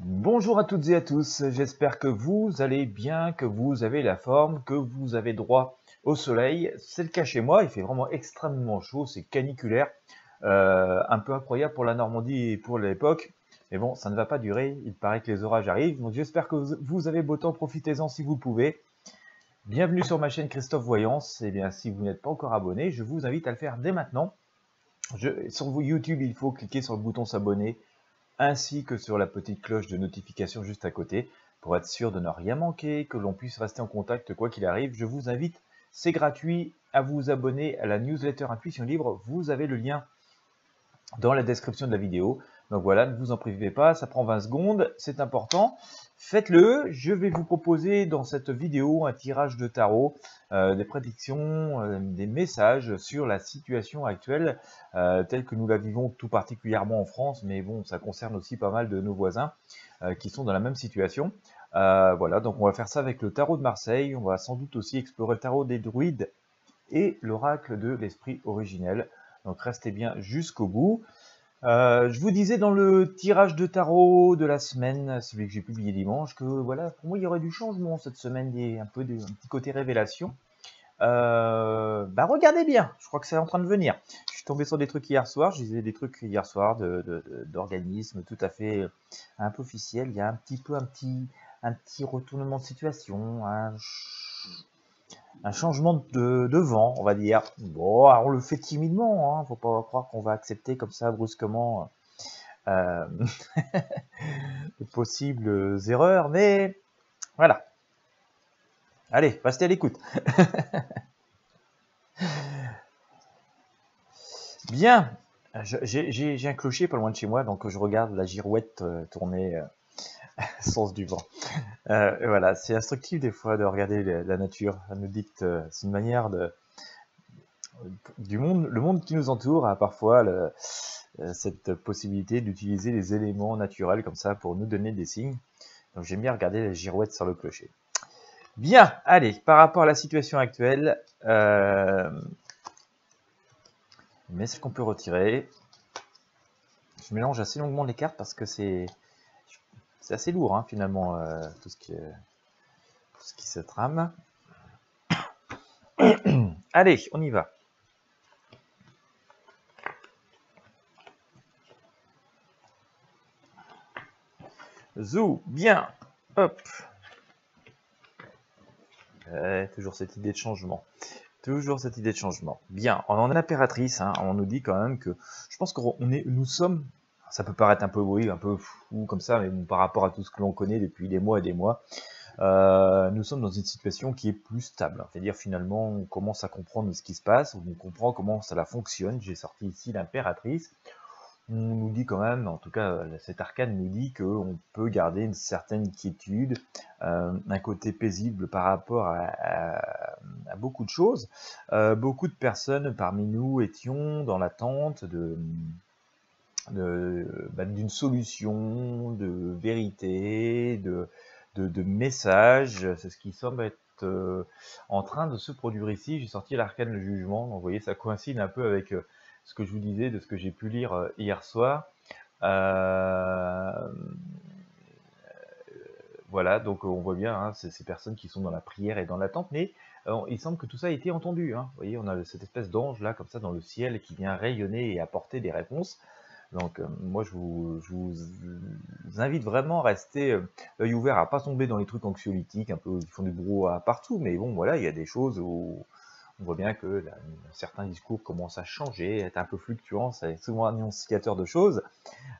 Bonjour à toutes et à tous, j'espère que vous allez bien, que vous avez la forme, que vous avez droit au soleil. C'est le cas chez moi, il fait vraiment extrêmement chaud, c'est caniculaire, un peu incroyable pour la Normandie et pour l'époque. Mais bon, ça ne va pas durer, il paraît que les orages arrivent, donc j'espère que vous avez beau temps, profitez-en si vous le pouvez. Bienvenue sur ma chaîne Christophe Voyance, et bien si vous n'êtes pas encore abonné, je vous invite à le faire dès maintenant. Sur YouTube, il faut cliquer sur le bouton s'abonner, ainsi que sur la petite cloche de notification juste à côté, pour être sûr de ne rien manquer, que l'on puisse rester en contact quoi qu'il arrive. Je vous invite, c'est gratuit, à vous abonner à la newsletter Intuition Libre. Vous avez le lien dans la description de la vidéo. Donc voilà, ne vous en privez pas, ça prend 20 secondes, c'est important. Faites-le, je vais vous proposer dans cette vidéo un tirage de tarot, des prédictions, des messages sur la situation actuelle telle que nous la vivons tout particulièrement en France, mais bon, ça concerne aussi pas mal de nos voisins qui sont dans la même situation. Voilà, donc on va faire ça avec le tarot de Marseille, on va sans doute aussi explorer le tarot des druides et l'oracle de l'esprit originel. Donc restez bien jusqu'au bout. Je vous disais dans le tirage de tarot de la semaine, celui que j'ai publié dimanche, que voilà, pour moi il y aurait du changement cette semaine, un petit côté révélation. Regardez bien, je crois que c'est en train de venir. Je suis tombé sur des trucs hier soir, je disais des trucs hier soir d'organismes tout à fait un peu officiels. Il y a un petit retournement de situation, un changement de vent, on va dire. Bon, on le fait timidement, hein, faut pas croire qu'on va accepter comme ça brusquement euh, de possibles erreurs, mais voilà. Allez, restez à l'écoute. Bien, j'ai un clocher pas loin de chez moi, donc je regarde la girouette tourner sens du vent. Voilà, c'est instructif des fois de regarder la nature. Ça nous dicte, c'est une manière du monde, le monde qui nous entoure a parfois cette possibilité d'utiliser les éléments naturels comme ça pour nous donner des signes. Donc j'aime bien regarder la girouette sur le clocher. Bien, allez, par rapport à la situation actuelle, mais ce qu'on peut retirer, je mélange assez longuement les cartes parce que c'est assez lourd hein, finalement tout ce qui se trame. Allez, on y va. Zou, bien, hop. Toujours cette idée de changement. Toujours cette idée de changement. Bien, on en a l'impératrice, hein, on nous dit quand même que, je pense nous sommes, ça peut paraître un peu oui, un peu fou comme ça, mais bon, par rapport à tout ce que l'on connaît depuis des mois et des mois, nous sommes dans une situation qui est plus stable. C'est-à-dire finalement, on commence à comprendre ce qui se passe, on comprend comment ça fonctionne. J'ai sorti ici l'impératrice. On nous dit quand même, en tout cas cet arcane nous dit qu'on peut garder une certaine quiétude, un côté paisible par rapport à beaucoup de choses. Beaucoup de personnes parmi nous étions dans l'attente d'une solution, de vérité, de message. C'est ce qui semble être en train de se produire ici. J'ai sorti l'arcane le jugement, donc vous voyez ça coïncide un peu avec ce que je vous disais de ce que j'ai pu lire hier soir. Voilà, donc on voit bien hein, ces personnes qui sont dans la prière et dans l'attente, mais il semble que tout ça a été entendu. Hein. Vous voyez, on a cette espèce d'ange là, comme ça, dans le ciel, qui vient rayonner et apporter des réponses. Donc moi, je vous invite vraiment à rester l'œil ouvert, à pas tomber dans les trucs anxiolytiques, un peu, qui font du brouhaha partout, mais bon, voilà, il y a des choses où on voit bien que certains discours commencent à changer, être un peu fluctuants, c'est souvent annonciateur de choses.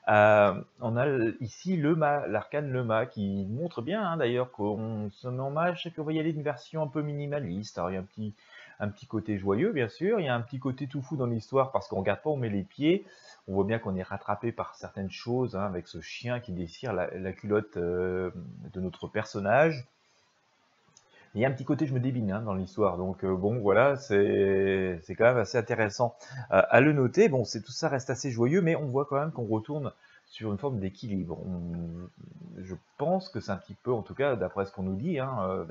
On a ici l'arcane le mât qui montre bien hein, d'ailleurs qu'on se met en mage, c'est qu'on va y aller d'une version un peu minimaliste. Alors il y a un petit côté joyeux bien sûr, il y a un petit côté tout fou dans l'histoire parce qu'on regarde pas, on met les pieds. On voit bien qu'on est rattrapé par certaines choses, hein, avec ce chien qui déchire la culotte de notre personnage. Il y a un petit côté je me débine hein, dans l'histoire, donc bon voilà, c'est quand même assez intéressant à le noter. Bon, tout ça reste assez joyeux, mais on voit quand même qu'on retourne sur une forme d'équilibre. Je pense que c'est un petit peu, en tout cas d'après ce qu'on nous dit, hein,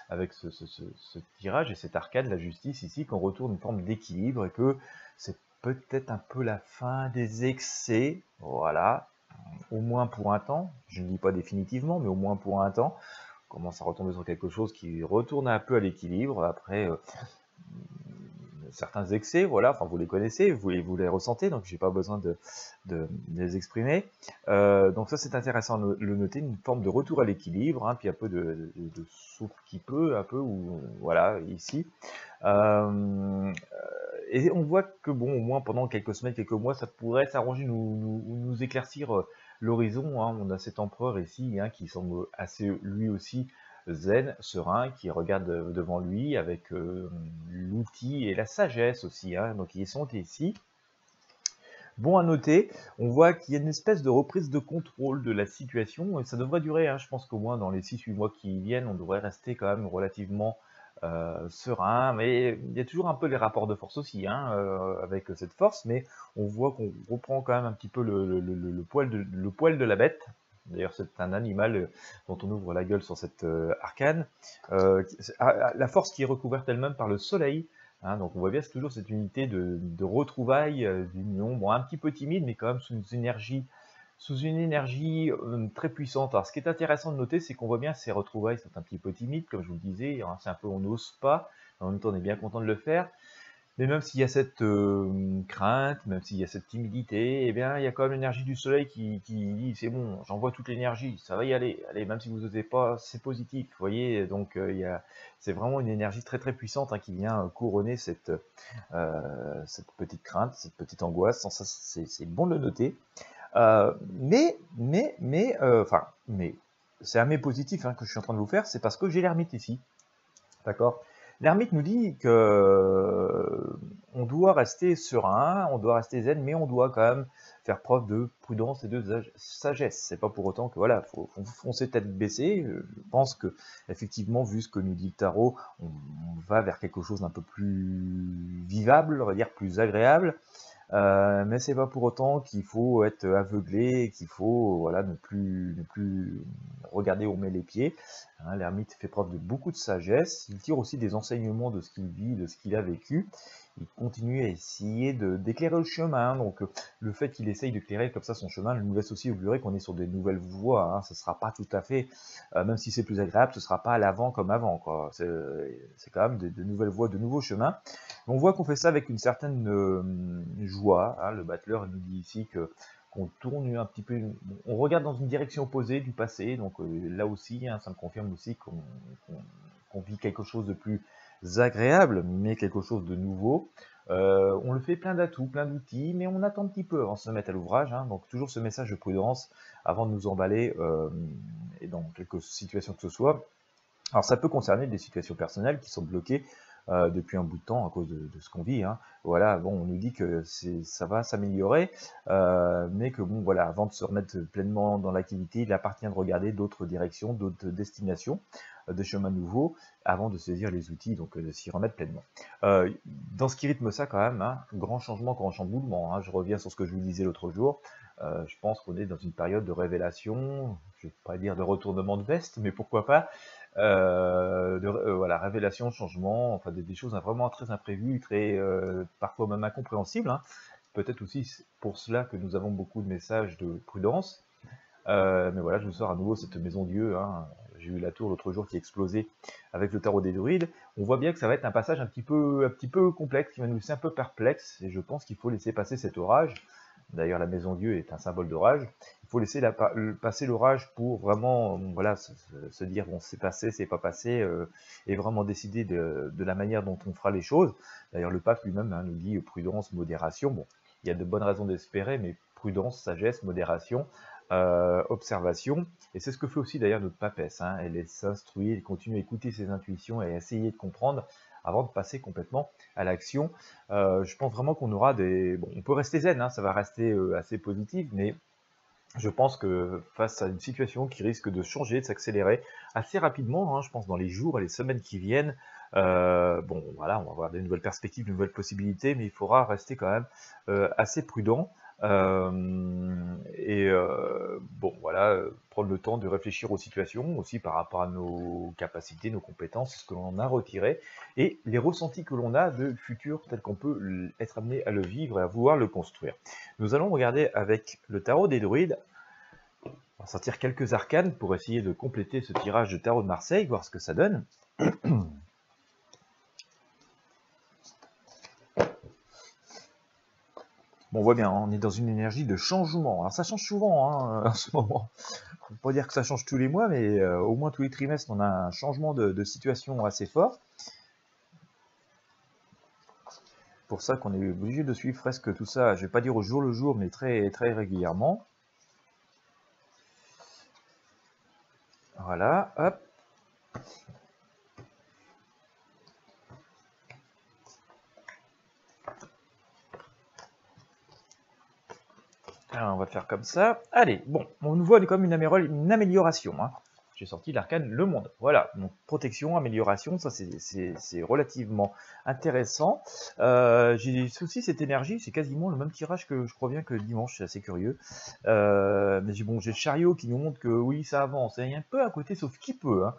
avec ce tirage et cet arcane de la justice ici, qu'on retourne une forme d'équilibre et que c'est peut-être un peu la fin des excès, voilà. au moins pour un temps, je ne dis pas définitivement, mais au moins pour un temps, on commence à retomber sur quelque chose qui retourne un peu à l'équilibre après certains excès, voilà, enfin vous les connaissez, vous les ressentez, donc j'ai pas besoin de les exprimer. Donc ça c'est intéressant de le noter, une forme de retour à l'équilibre, hein, puis un peu de souffle qui peut, un peu, ou voilà, ici. Et on voit que bon, au moins pendant quelques semaines, quelques mois, ça pourrait s'arranger, nous éclaircir l'horizon, hein. On a cet empereur ici, hein, qui semble assez lui aussi zen, serein, qui regarde devant lui avec l'outil et la sagesse aussi, hein, donc ils sont ici. Bon à noter, on voit qu'il y a une espèce de reprise de contrôle de la situation, et ça devrait durer, hein, je pense qu'au moins dans les 6-8 mois qui viennent, on devrait rester quand même relativement serein, mais il y a toujours un peu les rapports de force aussi, hein, avec cette force, mais on voit qu'on reprend quand même un petit peu le poil de la bête. D'ailleurs, c'est un animal dont on ouvre la gueule sur cette arcane. La force qui est recouverte elle-même par le soleil. Hein, donc on voit bien, c'est toujours cette unité de retrouvailles, d'union, bon, un petit peu timide, mais quand même sous une énergie très puissante. Alors ce qui est intéressant de noter, c'est qu'on voit bien ces retrouvailles sont un petit peu timides, comme je vous le disais, hein, c'est un peu on n'ose pas, en même temps on est bien content de le faire. Mais même s'il y a cette crainte, même s'il y a cette timidité, eh bien, il y a quand même l'énergie du soleil qui dit c'est bon, j'envoie toute l'énergie, ça va y aller. Allez, même si vous n'osez pas, c'est positif. Vous voyez, donc c'est vraiment une énergie très très puissante, hein, qui vient couronner cette petite crainte, cette petite angoisse. Ça, c'est bon de le noter. Mais c'est un mais positif, hein, que je suis en train de vous faire, c'est parce que j'ai l'ermite ici. D'accord. L'ermite nous dit que on doit rester serein, on doit rester zen, mais on doit quand même faire preuve de prudence et de sagesse. C'est pas pour autant que voilà, faut foncer tête baissée. Je pense que effectivement, vu ce que nous dit le tarot, on va vers quelque chose d'un peu plus vivable, on va dire plus agréable. Mais c'est pas pour autant qu'il faut être aveuglé, qu'il faut voilà ne plus regarder où on met les pieds. Hein, l'ermite fait preuve de beaucoup de sagesse. Il tire aussi des enseignements de ce qu'il vit, de ce qu'il a vécu. Il continue à essayer d'éclairer le chemin. Donc le fait qu'il essaye d'éclairer comme ça son chemin nous laisse aussi augurer qu'on est sur des nouvelles voies. Hein. Ce ne sera pas tout à fait, même si c'est plus agréable, ce ne sera pas à l'avant comme avant, quoi. C'est quand même de nouvelles voies, de nouveaux chemins. On voit qu'on fait ça avec une certaine joie. Hein. Le battleur nous dit ici qu'on tourne un petit peu, on regarde dans une direction opposée du passé, donc là aussi, hein, ça me confirme aussi qu'on vit quelque chose de plus agréable, mais quelque chose de nouveau. On le fait plein d'atouts, plein d'outils, mais on attend un petit peu avant de se mettre à l'ouvrage, hein, donc toujours ce message de prudence avant de nous emballer et dans quelques situations que ce soit. Alors ça peut concerner des situations personnelles qui sont bloquées depuis un bout de temps à cause de ce qu'on vit. Hein. Voilà, bon, on nous dit que ça va s'améliorer, mais que bon, voilà, avant de se remettre pleinement dans l'activité, il appartient de regarder d'autres directions, d'autres destinations, des chemins nouveaux, avant de saisir les outils, donc de s'y remettre pleinement. Dans ce qui rythme ça quand même, hein, grand changement, grand chamboulement. Hein, je reviens sur ce que je vous disais l'autre jour. Je pense qu'on est dans une période de révélation, je ne vais pas dire de retournement de veste, mais pourquoi pas, voilà, révélation, changement, enfin des choses vraiment très imprévues, très parfois même incompréhensibles. Hein. Peut-être aussi pour cela que nous avons beaucoup de messages de prudence. Mais voilà, je vous sors à nouveau cette maison Dieu. Hein. J'ai eu la tour l'autre jour qui explosait avec le tarot des druides. On voit bien que ça va être un passage un petit peu complexe, qui va nous laisser un peu perplexe, et je pense qu'il faut laisser passer cet orage. D'ailleurs, la maison Dieu est un symbole d'orage. Il faut laisser passer l'orage pour vraiment, voilà, se dire bon, c'est passé, c'est pas passé, et vraiment décider de la manière dont on fera les choses. D'ailleurs, le pape lui-même, hein, nous dit prudence, modération. Bon, il y a de bonnes raisons d'espérer, mais prudence, sagesse, modération, observation. Et c'est ce que fait aussi d'ailleurs notre papesse. Hein. Elle s'instruit, elle continue à écouter ses intuitions et à essayer de comprendre avant de passer complètement à l'action. Je pense vraiment qu'on aura des... Bon, on peut rester zen, hein, ça va rester assez positif, mais je pense que face à une situation qui risque de changer, de s'accélérer assez rapidement, hein, je pense dans les jours et les semaines qui viennent, bon, voilà, on va avoir de nouvelles perspectives, de nouvelles possibilités, mais il faudra rester quand même assez prudent. Bon, voilà, prendre le temps de réfléchir aux situations, aussi par rapport à nos capacités, nos compétences, ce que l'on a retiré, et les ressentis que l'on a de futur, tel qu'on peut être amené à le vivre et à vouloir le construire. Nous allons regarder avec le tarot des druides va sortir quelques arcanes pour essayer de compléter ce tirage de tarot de Marseille, voir ce que ça donne. Bon, on voit bien, on est dans une énergie de changement. Alors ça change souvent en ce moment. On ne peut pas dire que ça change tous les mois, mais au moins tous les trimestres, on a un changement de situation assez fort. Pour ça qu'on est obligé de suivre presque tout ça, je ne vais pas dire au jour le jour, mais très, très régulièrement. Voilà, hop. Alors, on va faire comme ça. Allez, bon, on nous voit comme une amélioration. Hein. J'ai sorti l'arcane Le Monde. Voilà, donc protection, amélioration, ça c'est relativement intéressant. J'ai aussi cette énergie, c'est quasiment le même tirage que je crois bien que dimanche, c'est assez curieux. Mais bon, j'ai le chariot qui nous montre que oui, ça avance. Il y a un peu un côté sauf qui peut. Hein.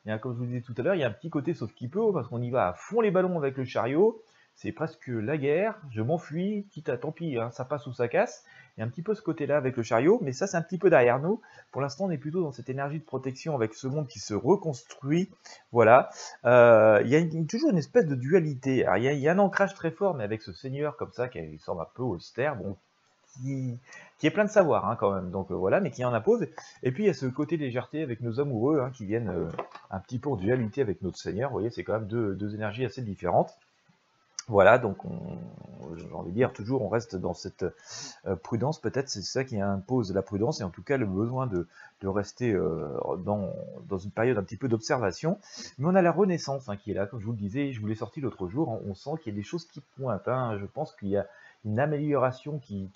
Il y a, comme je vous disais tout à l'heure, il y a un petit côté sauf qui peut, parce qu'on y va à fond les ballons avec le chariot. C'est presque la guerre, je m'enfuis, quitte à tant pis, hein, ça passe ou ça casse. Il y a un petit peu ce côté-là avec le chariot, mais ça c'est un petit peu derrière nous. Pour l'instant, on est plutôt dans cette énergie de protection avec ce monde qui se reconstruit. Voilà. Il y a toujours une espèce de dualité. Alors, il y a un ancrage très fort, mais avec ce seigneur comme ça, qui semble un peu austère, bon, qui est plein de savoir hein, quand même. Donc voilà, mais qui en impose. Et puis il y a ce côté légèreté avec nos amoureux hein, qui viennent un petit peu en dualité avec notre seigneur. Vous voyez, c'est quand même deux énergies assez différentes. Voilà, donc j'ai envie de dire, toujours on reste dans cette prudence, peut-être c'est ça qui impose la prudence, et en tout cas le besoin de rester dans une période un petit peu d'observation. Mais on a la renaissance hein, qui est là, comme je vous le disais, je vous l'ai sorti l'autre jour, hein, on sent qu'il y a des choses qui pointent, hein, je pense qu'il y a une amélioration qui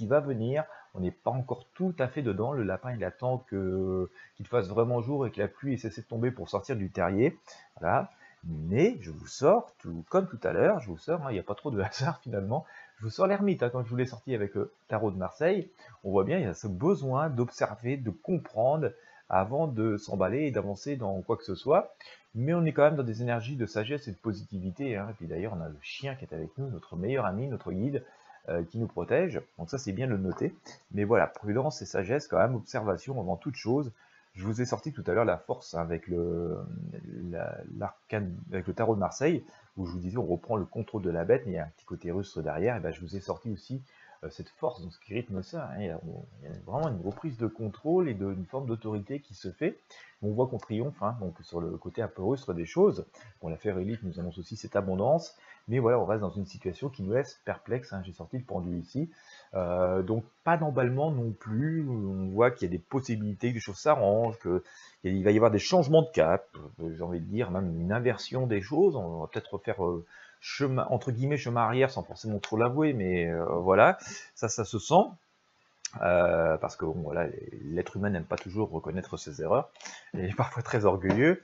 va venir, on n'est pas encore tout à fait dedans, le lapin il attend qu'il fasse vraiment jour et que la pluie ait cessé de tomber pour sortir du terrier, voilà. Mais je vous sors, comme tout à l'heure, je vous sors, il n'y a pas trop de hasard finalement, je vous sors l'ermite, hein, quand je vous l'ai sorti avec le tarot de Marseille, on voit bien, il y a ce besoin d'observer, de comprendre, avant de s'emballer et d'avancer dans quoi que ce soit, mais on est quand même dans des énergies de sagesse et de positivité, hein. Et puis d'ailleurs on a le chien qui est avec nous, notre meilleur ami, notre guide, qui nous protège, donc ça c'est bien de le noter, mais voilà, prudence et sagesse quand même, observation avant toute chose. Je vous ai sorti tout à l'heure la force hein, avec l'arcane, avec le tarot de Marseille, où je vous disais on reprend le contrôle de la bête, mais il y a un petit côté rustre derrière, et ben je vous ai sorti aussi cette force, donc ce qui rythme ça. Hein, il y a vraiment une reprise de contrôle et une forme d'autorité qui se fait. On voit qu'on triomphe, hein, donc sur le côté un peu rustre des choses. Bon, l'affaire Élite nous annonce aussi cette abondance, mais voilà, on reste dans une situation qui nous laisse perplexe. Hein, j'ai sorti le pendu ici. Donc pas d'emballement non plus, on voit qu'il y a des possibilités que des choses s'arrangent, qu'il va y avoir des changements de cap, j'ai envie de dire même une inversion des choses, on va peut-être refaire chemin, entre guillemets chemin arrière sans forcément trop l'avouer, mais voilà, ça se sent. Parce que bon, voilà, l'être humain n'aime pas toujours reconnaître ses erreurs, et est parfois très orgueilleux.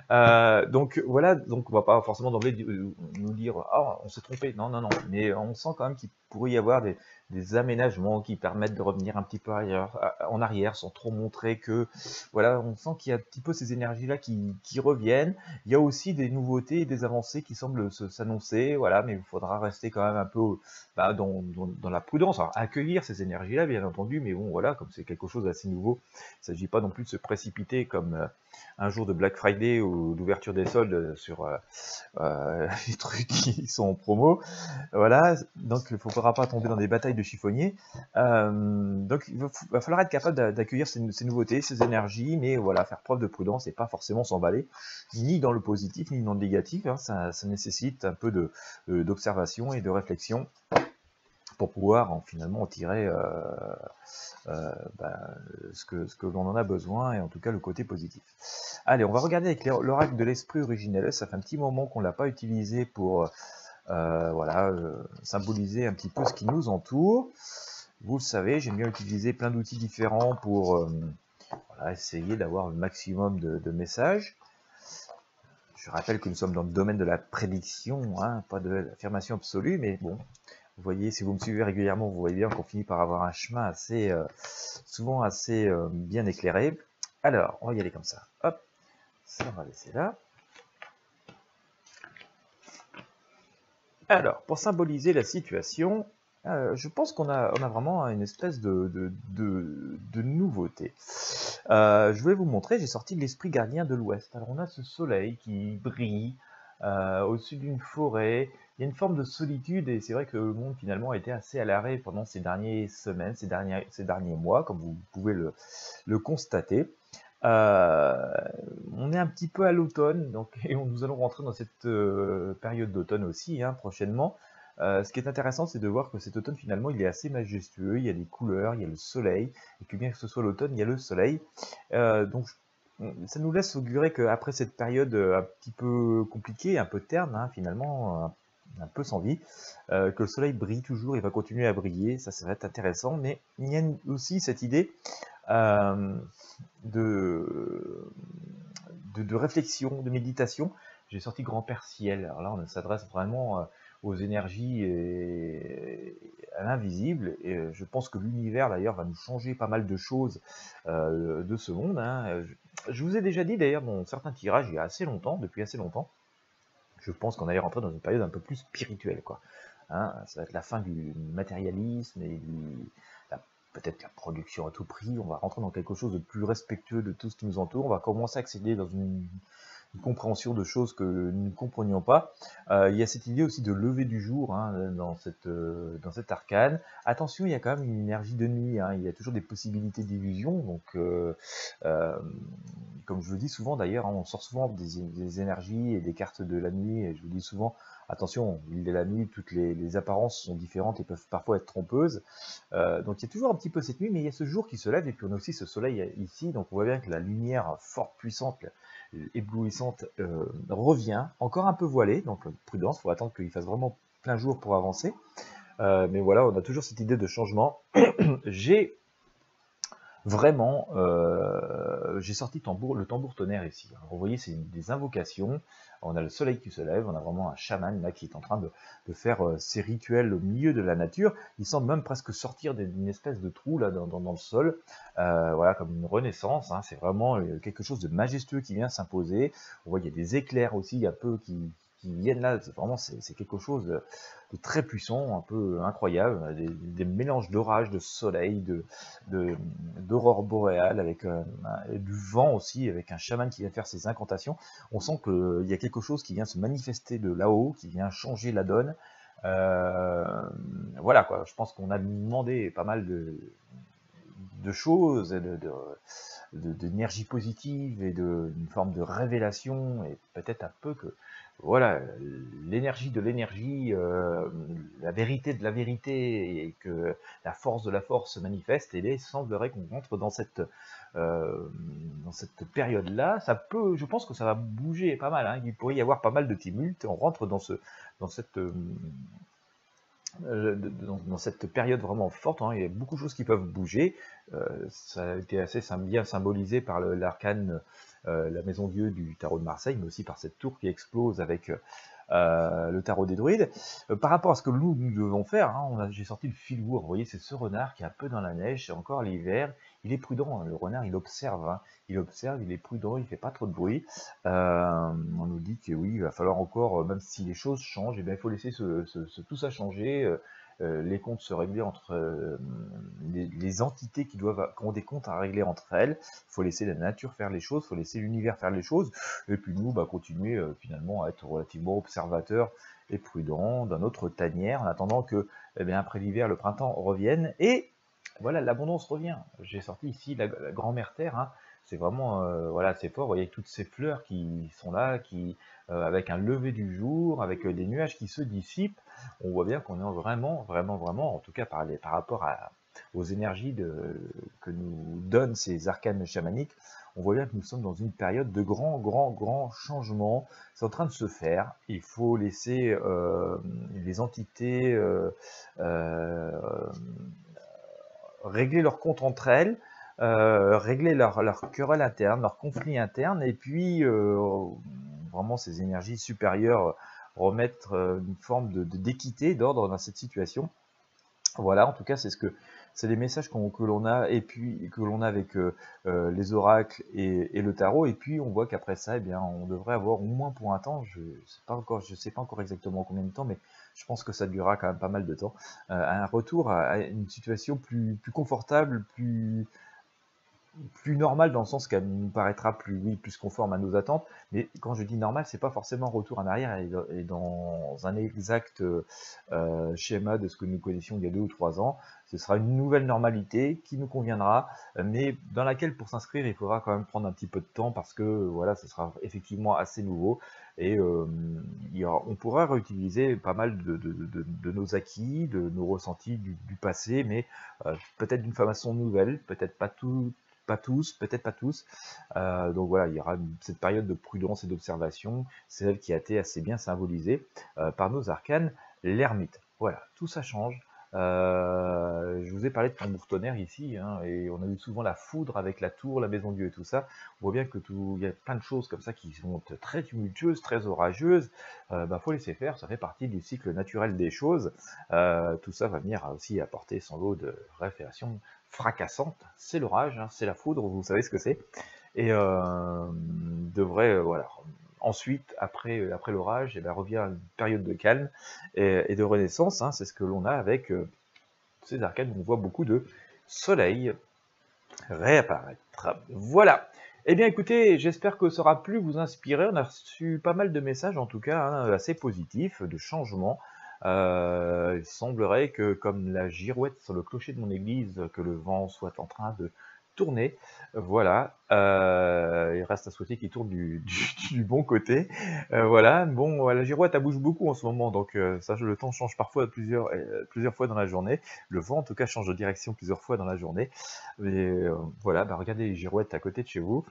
Donc voilà, donc on va pas forcément d'emblée nous dire ah on s'est trompé, non, mais on sent quand même qu'il pourrait y avoir des aménagements qui permettent de revenir un petit peu en arrière sans trop montrer que voilà, on sent qu'il y a un petit peu ces énergies là qui reviennent. Il y a aussi des nouveautés et des avancées qui semblent s'annoncer, voilà, mais il faudra rester quand même un peu dans la prudence. Alors, accueillir ces énergies là bien entendu, mais bon voilà, comme c'est quelque chose d'assez nouveau, il ne s'agit pas non plus de se précipiter comme un jour de Black Friday ou d'ouverture des soldes sur les trucs qui sont en promo. Voilà, donc il ne faudra pas tomber dans des batailles de chiffonniers. Donc il va falloir être capable d'accueillir ces nouveautés, ces énergies, mais voilà, faire preuve de prudence et pas forcément s'emballer, ni dans le positif, ni dans le négatif. Hein, ça nécessite un peu d'observation et de réflexion pour pouvoir finalement en tirer ce que l'on en a besoin, et en tout cas le côté positif. Allez, on va regarder avec l'oracle de l'esprit originel. Ça fait un petit moment qu'on ne l'a pas utilisé pour symboliser un petit peu ce qui nous entoure. Vous le savez, j'aime bien utiliser plein d'outils différents pour essayer d'avoir le maximum de messages. Je rappelle que nous sommes dans le domaine de la prédiction, hein, pas de l'affirmation absolue, mais bon, vous voyez, si vous me suivez régulièrement, vous voyez bien qu'on finit par avoir un chemin souvent assez bien éclairé. Alors, on va y aller comme ça. Hop, ça on va laisser là. Alors, pour symboliser la situation, Je pense qu'on a vraiment une espèce de nouveauté. Je voulais vous montrer, j'ai sorti l'Esprit Gardien de l'Ouest. Alors on a ce soleil qui brille au-dessus d'une forêt. Il y a une forme de solitude et c'est vrai que le monde finalement a été assez à l'arrêt pendant ces dernières semaines, ces derniers mois, comme vous pouvez le constater. Euh, on est un petit peu à l'automne, donc et nous allons rentrer dans cette période d'automne aussi, hein, prochainement. Ce qui est intéressant, c'est de voir que cet automne, finalement, il est assez majestueux. Il y a des couleurs, il y a le soleil, et que bien que ce soit l'automne, il y a le soleil. Donc, ça nous laisse augurer qu'après cette période un petit peu compliquée, un peu terne, hein, finalement, un peu sans vie, que le soleil brille toujours, il va continuer à briller. Ça va être intéressant. Mais il y a aussi cette idée euh, de, de réflexion, de méditation. J'ai sorti Grand-Père Ciel. Alors là, on s'adresse vraiment aux énergies et à l'invisible. Et je pense que l'univers, d'ailleurs, va nous changer pas mal de choses de ce monde, hein. Je vous ai déjà dit, d'ailleurs, dans certains tirages, il y a assez longtemps, depuis assez longtemps, je pense qu'on allait rentrer dans une période un peu plus spirituelle, quoi. Hein, ça va être la fin du matérialisme et peut-être la production à tout prix. On va rentrer dans quelque chose de plus respectueux de tout ce qui nous entoure. On va commencer à accéder dans une compréhension de choses que nous ne comprenions pas. Il y a cette idée aussi de lever du jour, hein, dans cette arcane. Attention, il y a quand même une énergie de nuit, hein, il y a toujours des possibilités d'illusion. Donc, euh, comme je vous dis souvent d'ailleurs, hein, on sort souvent des énergies et des cartes de la nuit. Et je vous dis souvent, attention, l'île de la nuit, toutes les apparences sont différentes et peuvent parfois être trompeuses. Donc il y a toujours un petit peu cette nuit, mais il y a ce jour qui se lève et puis on a aussi ce soleil ici. Donc on voit bien que la lumière forte, puissante, éblouissante revient, encore un peu voilée, donc prudence, il faut attendre qu'il fasse vraiment plein jour pour avancer. Mais voilà, on a toujours cette idée de changement. J'ai vraiment, j'ai sorti le tambour tonnerre ici. Alors, vous voyez, c'est des invocations. On a le soleil qui se lève, on a vraiment un chaman là qui est en train de faire ses rituels au milieu de la nature. Il semble même presque sortir d'une espèce de trou là dans le sol, voilà, comme une renaissance, hein. C'est vraiment quelque chose de majestueux qui vient s'imposer. On voit qu'il y a des éclairs aussi un peu qui viennent là. C'est quelque chose de très puissant, un peu incroyable. Des mélanges d'orage, de soleil, d'aurore boréale, avec du vent aussi, avec un chaman qui vient faire ses incantations. On sent qu'il y a quelque chose qui vient se manifester de là-haut, qui vient changer la donne. Euh, voilà quoi, je pense qu'on a demandé pas mal de choses, d'énergie positive et d'une forme de révélation, et peut-être un peu que voilà, l'énergie de l'énergie, la vérité de la vérité, et que la force de la force se manifeste. Et il semblerait qu'on rentre euh, dans cette période-là. Je pense que ça va bouger pas mal, hein. Il pourrait y avoir pas mal de tumulte. On rentre dans cette dans cette période vraiment forte, hein. Il y a beaucoup de choses qui peuvent bouger. Ça a été assez bien symbolisé par l'arcane, la maison Dieu du tarot de Marseille, mais aussi par cette tour qui explose avec le tarot des druides. Par rapport à ce que nous devons faire, hein, j'ai sorti le Filbourg. Vous voyez, c'est ce renard qui est un peu dans la neige, c'est encore l'hiver. Il est prudent, hein. Le renard, il observe, hein. Il observe, il est prudent, il fait pas trop de bruit. On nous dit que oui, il va falloir encore, même si les choses changent, eh bien, il faut laisser tout ça changer. Les comptes se régler entre les entités qui ont des comptes à régler entre elles. Il faut laisser la nature faire les choses, il faut laisser l'univers faire les choses, et puis nous, continuer finalement à être relativement observateurs et prudents dans notre tanière, en attendant que, eh bien, après l'hiver, le printemps revienne, et voilà, l'abondance revient. J'ai sorti ici la grand-mère terre, hein. C'est vraiment, voilà, c'est fort. Vous voyez toutes ces fleurs qui sont là, avec un lever du jour, avec des nuages qui se dissipent. On voit bien qu'on est vraiment, vraiment, vraiment, en tout cas par rapport aux énergies que nous donnent ces arcanes chamaniques, on voit bien que nous sommes dans une période de grands, grands, grands changements. C'est en train de se faire. Il faut laisser les entités régler leurs comptes entre elles, régler leur querelle interne, leur conflit interne, et puis vraiment ces énergies supérieures remettre une forme d'équité, d'ordre dans cette situation. Voilà, en tout cas, c'est ce que c'est les messages que l'on a, et puis que l'on a avec les oracles et le tarot, et puis on voit qu'après ça, eh bien, on devrait avoir au moins pour un temps, je sais pas encore exactement combien de temps, mais je pense que ça durera quand même pas mal de temps, un retour à une situation plus confortable, plus normale dans le sens qu'elle nous paraîtra plus, oui, plus conforme à nos attentes. Mais quand je dis normal, c'est pas forcément retour en arrière et dans un exact schéma de ce que nous connaissions il y a 2 ou 3 ans. Ce sera une nouvelle normalité qui nous conviendra, mais dans laquelle, pour s'inscrire, il faudra quand même prendre un petit peu de temps parce que voilà, ce sera effectivement assez nouveau et on pourra réutiliser pas mal de nos acquis, de nos ressentis du passé, mais peut-être d'une façon nouvelle, peut-être pas tout, pas tous, peut-être pas tous. Donc voilà, il y aura cette période de prudence et d'observation, c'est elle qui a été assez bien symbolisée par nos arcanes, l'ermite. Voilà, tout ça change. Je vous ai parlé de tambour tonnerre ici, hein, et on a eu souvent la foudre avec la tour, la maison Dieu et tout ça. On voit bien que il y a plein de choses comme ça qui sont très tumultueuses, très orageuses. Faut laisser faire, ça fait partie du cycle naturel des choses. Tout ça va venir aussi apporter son lot de révélations fracassante, c'est l'orage, hein, c'est la foudre, vous savez ce que c'est, et devrait, voilà. Ensuite, après l'orage, eh bien, revient une période de calme et de renaissance, hein, c'est ce que l'on a avec ces arcades où on voit beaucoup de soleil réapparaître. Voilà. Eh bien écoutez, j'espère que ça aura pu vous inspirer. On a reçu pas mal de messages, en tout cas, hein, assez positifs, de changements. Il semblerait que, comme la girouette sur le clocher de mon église, que le vent soit en train de tourner. Voilà. Il reste à souhaiter qu'il tourne du bon côté. Voilà. Bon, la girouette, elle bouge beaucoup en ce moment, donc ça, le temps change parfois plusieurs fois dans la journée. Le vent, en tout cas, change de direction plusieurs fois dans la journée. Mais voilà, regardez les girouettes à côté de chez vous.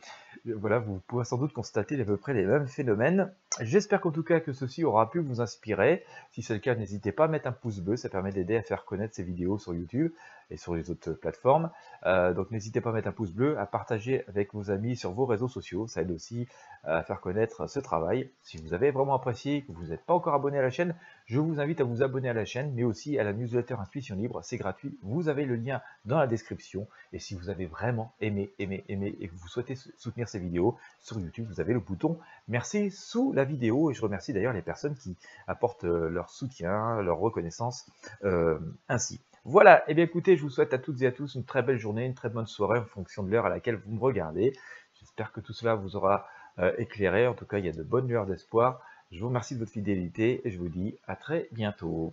Voilà, vous pouvez sans doute constater à peu près les mêmes phénomènes. J'espère qu'en tout cas que ceci aura pu vous inspirer. Si c'est le cas, n'hésitez pas à mettre un pouce bleu, ça permet d'aider à faire connaître ces vidéos sur YouTube et sur les autres plateformes. Donc n'hésitez pas à mettre un pouce bleu, à partager avec vos amis sur vos réseaux sociaux, ça aide aussi à faire connaître ce travail. Si vous avez vraiment apprécié, que vous n'êtes pas encore abonné à la chaîne, je vous invite à vous abonner à la chaîne, mais aussi à la newsletter Intuition Libre, c'est gratuit, vous avez le lien dans la description. Et si vous avez vraiment aimé et que vous souhaitez soutenir ces vidéos sur YouTube, vous avez le bouton merci sous la vidéo, et je remercie d'ailleurs les personnes qui apportent leur soutien, leur reconnaissance ainsi. Voilà, et bien écoutez, je vous souhaite à toutes et à tous une très belle journée, une très bonne soirée en fonction de l'heure à laquelle vous me regardez. J'espère que tout cela vous aura éclairé, en tout cas il y a de bonnes lueurs d'espoir. Je vous remercie de votre fidélité et je vous dis à très bientôt.